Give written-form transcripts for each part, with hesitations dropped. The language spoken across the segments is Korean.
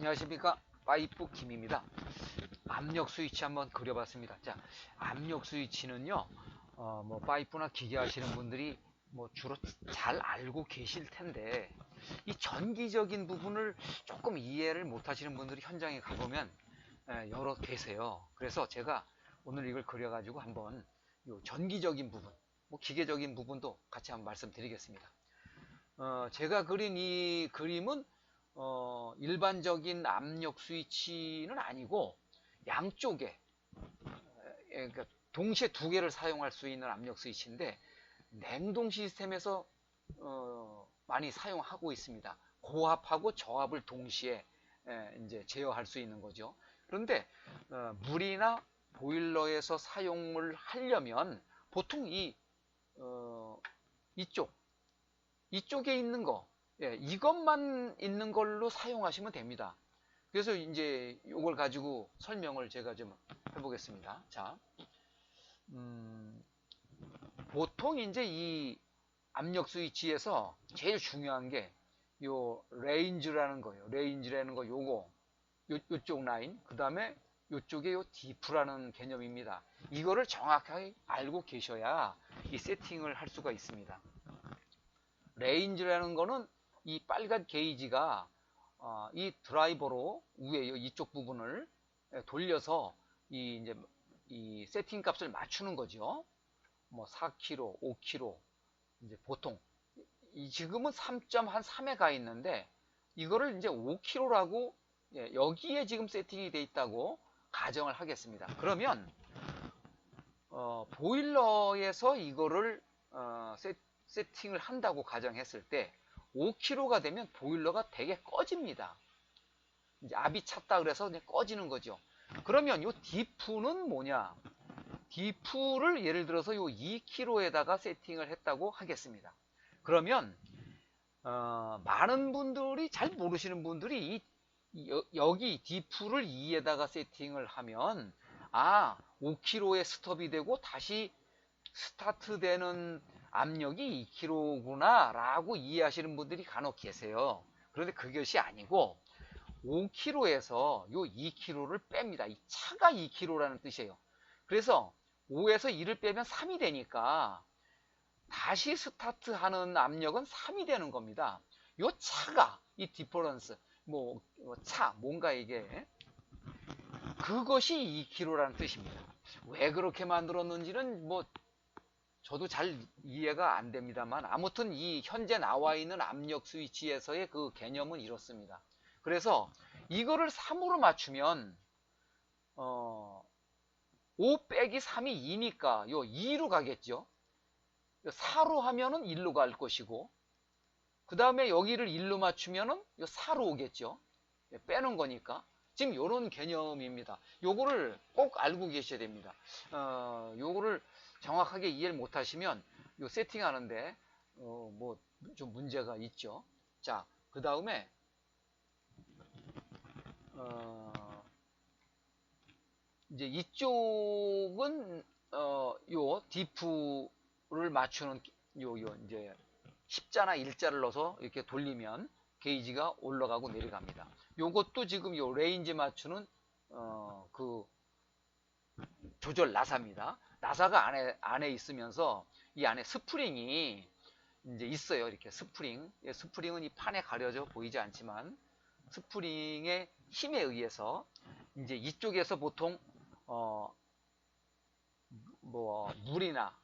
안녕하십니까, 파이프 김입니다. 압력 스위치 한번 그려봤습니다. 자, 압력 스위치는요, 파이프나 기계 하시는 분들이 주로 잘 알고 계실 텐데, 이 전기적인 부분을 조금 이해를 못 하시는 분들이 현장에 가보면 여러 계세요. 그래서 제가 오늘 이걸 그려가지고 한번 요 전기적인 부분, 기계적인 부분도 같이 한번 말씀드리겠습니다. 제가 그린 이 그림은 일반적인 압력 스위치는 아니고 양쪽에, 그러니까 동시에 두 개를 사용할 수 있는 압력 스위치인데, 냉동 시스템에서 많이 사용하고 있습니다. 고압하고 저압을 동시에 이제 제어할 수 있는 거죠. 그런데 물이나 보일러에서 사용을 하려면 보통 이쪽 이쪽에 있는 거, 이것만 있는 걸로 사용하시면 됩니다. 그래서 이제 이걸 가지고 설명을 제가 좀 해보겠습니다. 자, 보통 이제 이 압력 스위치에서 제일 중요한 게 요 레인지라는 거예요. 레인지라는 거 요쪽 라인, 그 다음에 요쪽에 요 디프라는 개념입니다. 이거를 정확하게 알고 계셔야 이 세팅을 할 수가 있습니다. 레인지라는 거는 이 빨간 게이지가 이 드라이버로 위에 이쪽 부분을 돌려서 이제 이 세팅 값을 맞추는 거죠. 4kg, 5kg, 이제 보통 지금은 3.3에 가 있는데 이거를 이제 5kg라고 여기에 지금 세팅이 돼 있다고 가정을 하겠습니다. 그러면 보일러에서 이거를 세팅을 한다고 가정했을 때 5kg가 되면 보일러가 되게 꺼집니다. 이제 압이 찼다 그래서 그냥 꺼지는 거죠. 그러면 요 디프는 뭐냐? 디프를 예를 들어서 요 2kg에다가 세팅을 했다고 하겠습니다. 그러면 많은 분들이 잘 모르시는 분들이 여기 디프를 2에다가 세팅을 하면 5kg에 스톱이 되고 다시 스타트 되는 압력이 2kg구나 라고 이해하시는 분들이 간혹 계세요. 그런데 그것이 아니고 5kg에서 요 2kg를 뺍니다. 이 차가 2kg라는 뜻이에요. 그래서 5에서 2를 빼면 3이 되니까 다시 스타트하는 압력은 3이 되는 겁니다. 요 차가 이 디퍼런스, 뭔가 이게 그것이 2kg라는 뜻입니다. 왜 그렇게 만들었는지는 저도 잘 이해가 안 됩니다만, 아무튼 이 현재 나와 있는 압력 스위치에서의 그 개념은 이렇습니다. 그래서 이거를 3으로 맞추면 5 빼기 3이 2니까 요 2로 가겠죠. 4로 하면은 1로 갈 것이고, 그 다음에 여기를 1로 맞추면은 요 4로 오겠죠. 빼는 거니까. 지금 요런 개념입니다. 요거를 꼭 알고 계셔야 됩니다. 요거를 정확하게 이해를 못 하시면 요 세팅하는데 좀 문제가 있죠. 자, 그 다음에 이제 이쪽은 요 디프를 맞추는 요 이제 십자나 일자를 넣어서 이렇게 돌리면 게이지가 올라가고 내려갑니다. 요것도 지금 요 레인지 맞추는 그 조절 나사입니다. 나사가 안에 있으면서 이 안에 스프링이 이제 있어요. 이렇게 스프링. 스프링은 이 판에 가려져 보이지 않지만 스프링의 힘에 의해서 이제 이쪽에서 보통 물이나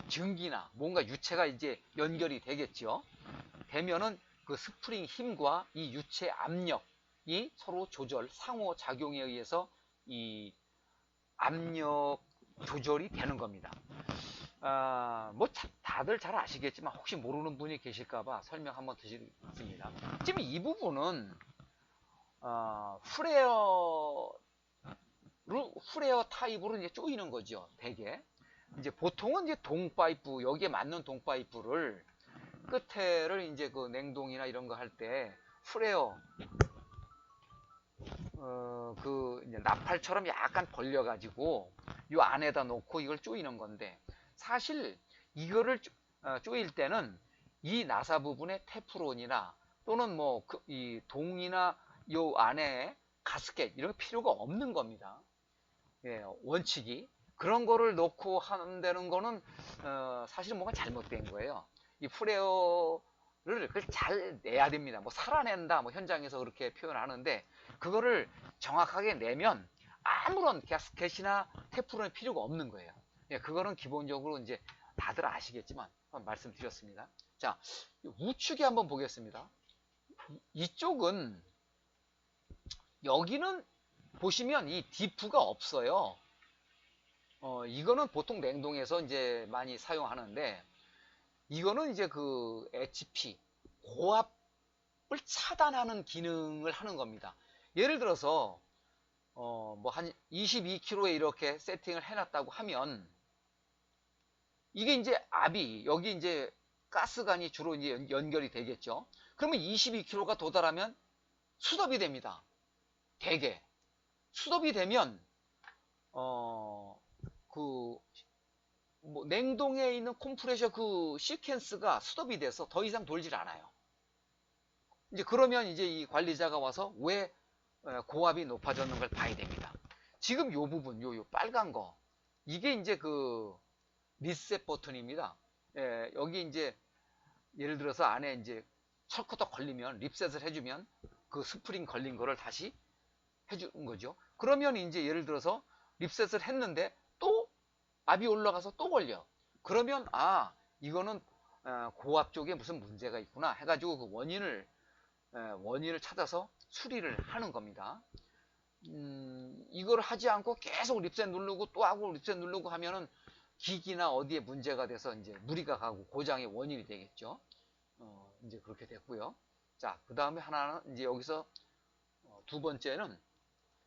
증기나 뭔가 유체가 이제 연결이 되겠죠. 되면은 그 스프링 힘과 이 유체 압력이 서로 상호 작용에 의해서 이 압력 조절이 되는 겁니다. 다들 잘 아시겠지만 혹시 모르는 분이 계실까봐 설명 한번 드리겠습니다. 지금 이 부분은 프레어 타입으로 이제 조이는 거죠. 대개 이제 보통은 이제 동파이프, 여기에 맞는 동파이프를 끝에를 이제 그 냉동이나 이런 거 할 때 프레어 이제 나팔처럼 약간 벌려가지고 이 안에다 놓고 이걸 조이는 건데, 사실 이거를 조일 때는 이 나사 부분에 테프론이나 또는 이 동이나 요 안에 가스켓 이런 거 필요가 없는 겁니다. 예, 원칙이. 그런 거를 놓고 한다는 거는 사실은 뭔가 잘못된 거예요. 이 프레어를 그걸 잘 내야 됩니다. 뭐 살아낸다, 뭐 현장에서 그렇게 표현하는데 그거를 정확하게 내면 아무런 가스켓이나 테프론이 필요가 없는 거예요. 예, 그거는 기본적으로 이제 다들 아시겠지만 말씀드렸습니다. 자, 우측에 한번 보겠습니다. 이쪽은 여기는 보시면 이 디프가 없어요. 이거는 보통 냉동에서 이제 많이 사용하는데, 이거는 이제 그 HP, 고압을 차단하는 기능을 하는 겁니다. 예를 들어서, 뭐 한 22kg에 이렇게 세팅을 해놨다고 하면, 이게 이제 압이, 여기 이제 가스관이 주로 이제 연결이 되겠죠. 그러면 22kg가 도달하면 수납이 됩니다. 대개. 수납이 되면, 그, 뭐 냉동에 있는 컴프레셔 그 시퀀스가 스톱이 돼서 더 이상 돌질 않아요. 이제 그러면 이제 이 관리자가 와서 왜 고압이 높아졌는 걸 봐야 됩니다. 지금 요 부분, 요 빨간 거, 이게 이제 그 리셋 버튼입니다. 예, 여기 이제 예를 들어서 안에 이제 철커덕 걸리면 립셋을 해주면 그 스프링 걸린 거를 다시 해주는 거죠. 그러면 이제 예를 들어서 립셋을 했는데 또 압이 올라가서 또 걸려. 그러면 이거는 고압 쪽에 무슨 문제가 있구나 해가지고 그 원인을 찾아서 수리를 하는 겁니다. 이걸 하지 않고 계속 립셋 누르고 또 하고 립셋 누르고 하면은 기기나 어디에 문제가 돼서 이제 무리가 가고 고장의 원인이 되겠죠. 이제 그렇게 됐고요. 자, 그 다음에 하나는 이제 여기서 두 번째는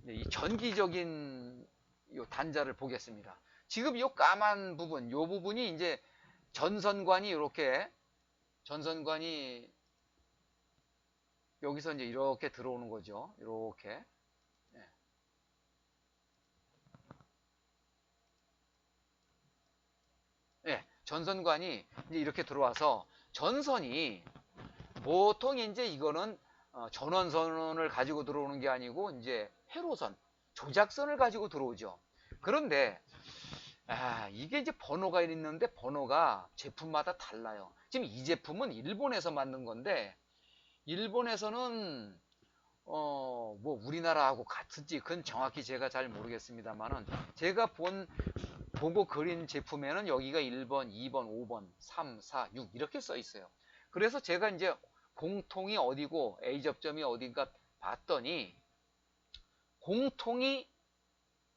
이 전기적인 요 단자를 보겠습니다. 지금 요 까만 부분, 요 부분이 이제 전선관이 전선관이 여기서 이제 이렇게 들어오는 거죠. 이렇게. 네. 네, 전선관이 이제 이렇게 들어와서 전선이 보통 이제 이거는 전원선을 가지고 들어오는 게 아니고 이제 회로선, 조작선을 가지고 들어오죠. 그런데 이게 이제 번호가 있는데 번호가 제품마다 달라요. 지금 이 제품은 일본에서 만든 건데 일본에서는 뭐 우리나라하고 같은지 그건 정확히 제가 잘 모르겠습니다만은 제가 보고 그린 제품에는 여기가 1번, 2번, 5번, 3, 4, 6 이렇게 써 있어요. 그래서 제가 이제 공통이 어디고 A 접점이 어딘가 봤더니 공통이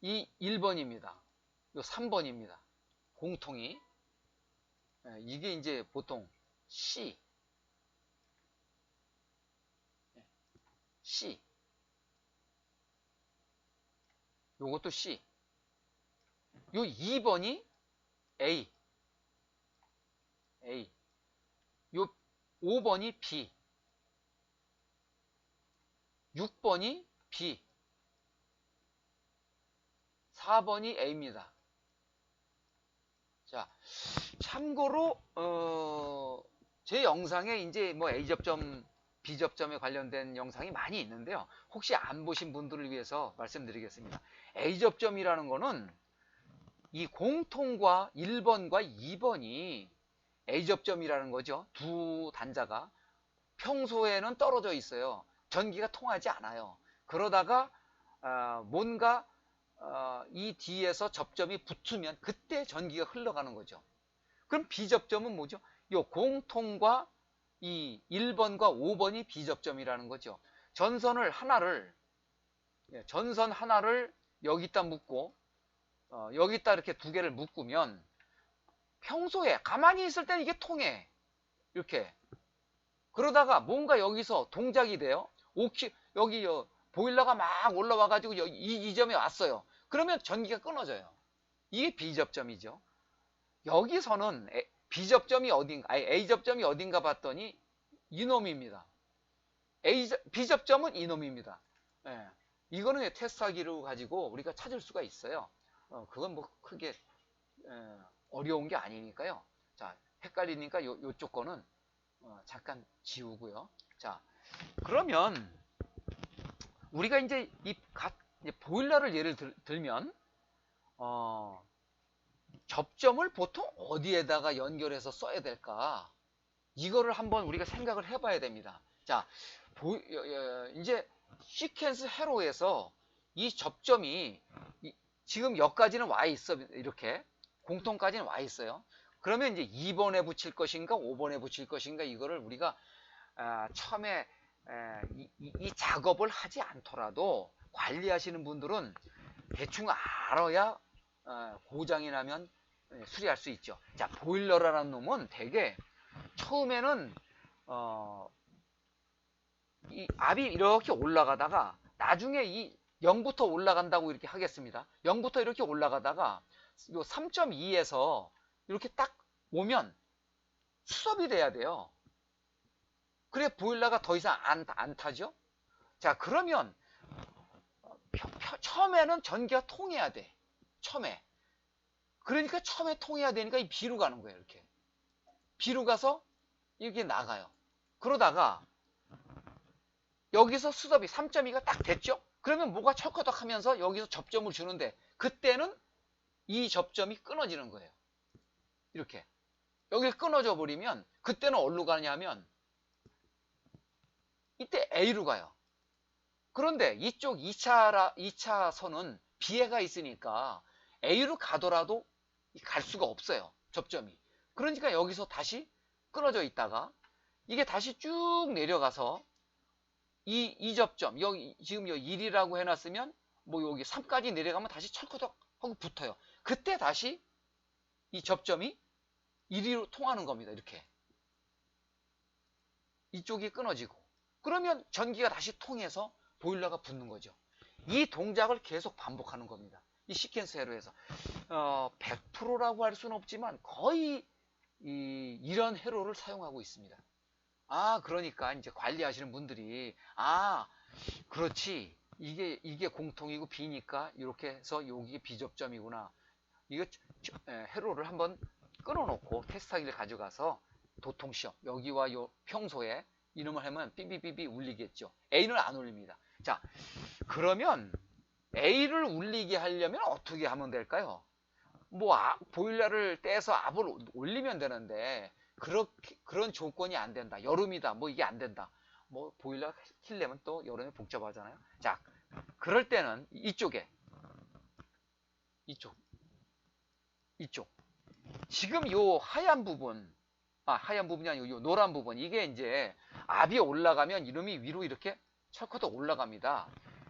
이 1번입니다. 요 3번입니다. 공통이. 이게 이제 보통 C. C. 요것도 C. 요 2번이 A. A. 요 5번이 B. 6번이 B. 4번이 A입니다. 자, 참고로 제 영상에 이제 뭐 A 접점, B 접점에 관련된 영상이 많이 있는데요. 혹시 안 보신 분들을 위해서 말씀드리겠습니다. A 접점이라는 거는 이 공통과 1번과 2번이 A 접점이라는 거죠. 두 단자가 평소에는 떨어져 있어요. 전기가 통하지 않아요. 그러다가 뭔가 이 뒤에서 접점이 붙으면 그때 전기가 흘러가는 거죠. 그럼 B접점은 뭐죠? 이 공통과 이 1번과 5번이 B접점이라는 거죠. 전선 하나를 여기다 묶고 여기다 이렇게 두 개를 묶으면 평소에 가만히 있을 때는 이게 통해. 이렇게. 그러다가 뭔가 여기서 동작이 돼요. 여기 보일러가 막 올라와가지고 이 점에 왔어요. 그러면 전기가 끊어져요. 이게 B접점이죠. 여기서는 B접점이 어딘가, A접점이 어딘가 봤더니 이놈입니다. B접점은 이놈입니다. 예. 이거는 테스트하기로 가지고 우리가 찾을 수가 있어요. 그건 뭐 크게 어려운 게 아니니까요. 자, 헷갈리니까 요쪽 거는 잠깐 지우고요. 자, 그러면 우리가 이제 이제 보일러를 예를 들면 접점을 보통 어디에다가 연결해서 써야 될까? 이거를 한번 우리가 생각을 해봐야 됩니다. 자, 이제 시퀀스 회로에서 이 접점이 지금 여기까지는 와 있어. 이렇게 공통까지는 와 있어요. 그러면 이제 2번에 붙일 것인가 5번에 붙일 것인가 이거를 우리가 처음에 이 작업을 하지 않더라도 관리하시는 분들은 대충 알아야 고장이 나면 수리할 수 있죠. 자, 보일러라는 놈은 되게 처음에는 이 압이 이렇게 올라가다가 나중에 이 0부터 올라간다고 이렇게 하겠습니다. 0부터 이렇게 올라가다가 요 3.2에서 이렇게 딱 오면 수sob이 돼야 돼요. 그래 보일러가 더 이상 안 타죠. 자, 그러면 처음에는 전기가 통해야 돼. 처음에. 그러니까 처음에 통해야 되니까 이 B로 가는 거예요. 이렇게. B로 가서 이렇게 나가요. 그러다가 여기서 수sob이 3.2가 딱 됐죠? 그러면 뭐가 철커덕 하면서 여기서 접점을 주는데 그때는 이 접점이 끊어지는 거예요. 이렇게. 여기를 끊어져 버리면 그때는 어디로 가냐면 이때 A로 가요. 그런데 이쪽 2차선은 B해가 있으니까 A로 가더라도 갈 수가 없어요. 접점이. 그러니까 여기서 다시 끊어져 있다가 이게 다시 쭉 내려가서 이 접점, 여기 지금 여기 1이라고 해놨으면 뭐 여기 3까지 내려가면 다시 철커덕 하고 붙어요. 그때 다시 이 접점이 1위로 통하는 겁니다. 이렇게. 이쪽이 끊어지고. 그러면 전기가 다시 통해서 보일러가 붙는 거죠. 이 동작을 계속 반복하는 겁니다. 이 시퀀스 회로에서 100%라고 할 수는 없지만 거의 이런 회로를 사용하고 있습니다. 그러니까 이제 관리하시는 분들이 그렇지 이게 공통이고 B니까 이렇게 해서 여기 B접점이구나. 이거 회로를 한번 끊어놓고 테스트하기를 가져가서 도통시험 여기와 요 평소에 이놈을 하면 삐삐삐삐 울리겠죠. A는 안 울립니다. 자, 그러면 A를 울리게 하려면 어떻게 하면 될까요? 뭐 보일러를 떼서 압을 올리면 되는데 그런 조건이 안 된다. 여름이다. 뭐 이게 안 된다. 뭐 보일러 킬려면 또 여름에 복잡하잖아요. 자, 그럴 때는 이쪽 지금 요 하얀 부분 하얀 부분이 아니고 요 노란 부분 이게 이제 압이 올라가면 이놈이 위로 이렇게 철커덕 올라갑니다.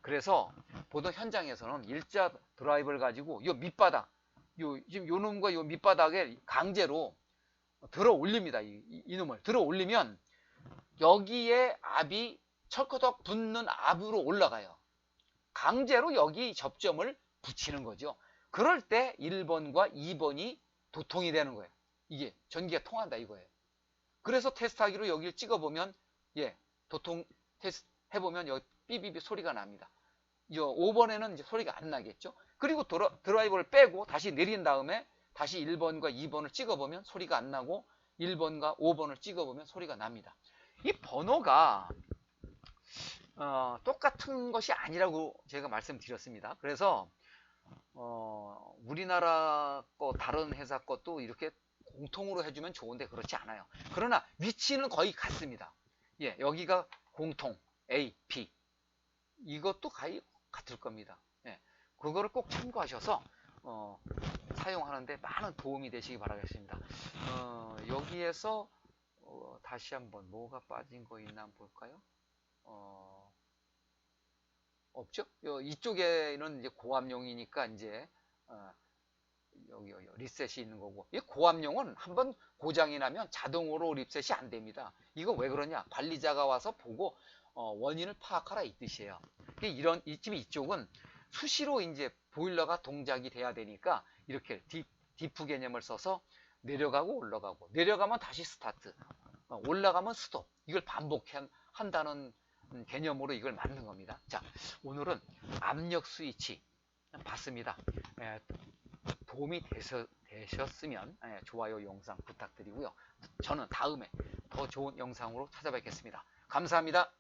그래서 보통 현장에서는 일자 드라이버를 가지고 요 밑바닥 지금 요 놈과 요 밑바닥에 강제로 들어 올립니다. 이놈을 들어 올리면 여기에 압이 철커덕 붙는 압으로 올라가요. 강제로 여기 접점을 붙이는 거죠. 그럴 때 1번과 2번이 도통이 되는 거예요. 이게 전기가 통한다 이거예요. 그래서 테스트하기로 여기를 찍어보면 도통 테스트 해보면 여기 삐삐삐 소리가 납니다. 5번에는 이제 소리가 안 나겠죠. 그리고 드라이버를 빼고 다시 내린 다음에 다시 1번과 2번을 찍어보면 소리가 안 나고 1번과 5번을 찍어보면 소리가 납니다. 이 번호가 똑같은 것이 아니라고 제가 말씀드렸습니다. 그래서 우리나라 거 다른 회사 것도 이렇게 공통으로 해주면 좋은데 그렇지 않아요. 그러나 위치는 거의 같습니다. 여기가 공통 A, B 이것도 거의 같을 겁니다. 그거를 꼭 참고하셔서 사용하는데 많은 도움이 되시기 바라겠습니다. 여기에서 다시 한번 뭐가 빠진 거 있나 한번 볼까요? 없죠? 이쪽에는 이제 고압용이니까 이제 여기 리셋이 있는 거고 이 고압용은 한번 고장이 나면 자동으로 리셋이 안 됩니다. 이거 왜 그러냐? 관리자가 와서 보고 원인을 파악하라 이 뜻이에요. 이쪽은 수시로 이제 보일러가 동작이 돼야 되니까 이렇게 디프 개념을 써서 내려가고 올라가고 내려가면 다시 스타트 올라가면 스톱 이걸 반복한다는 개념으로 이걸 만든 겁니다. 자, 오늘은 압력 스위치 봤습니다. 도움이 되셨으면 좋아요 영상 부탁드리고요. 저는 다음에 더 좋은 영상으로 찾아뵙겠습니다. 감사합니다.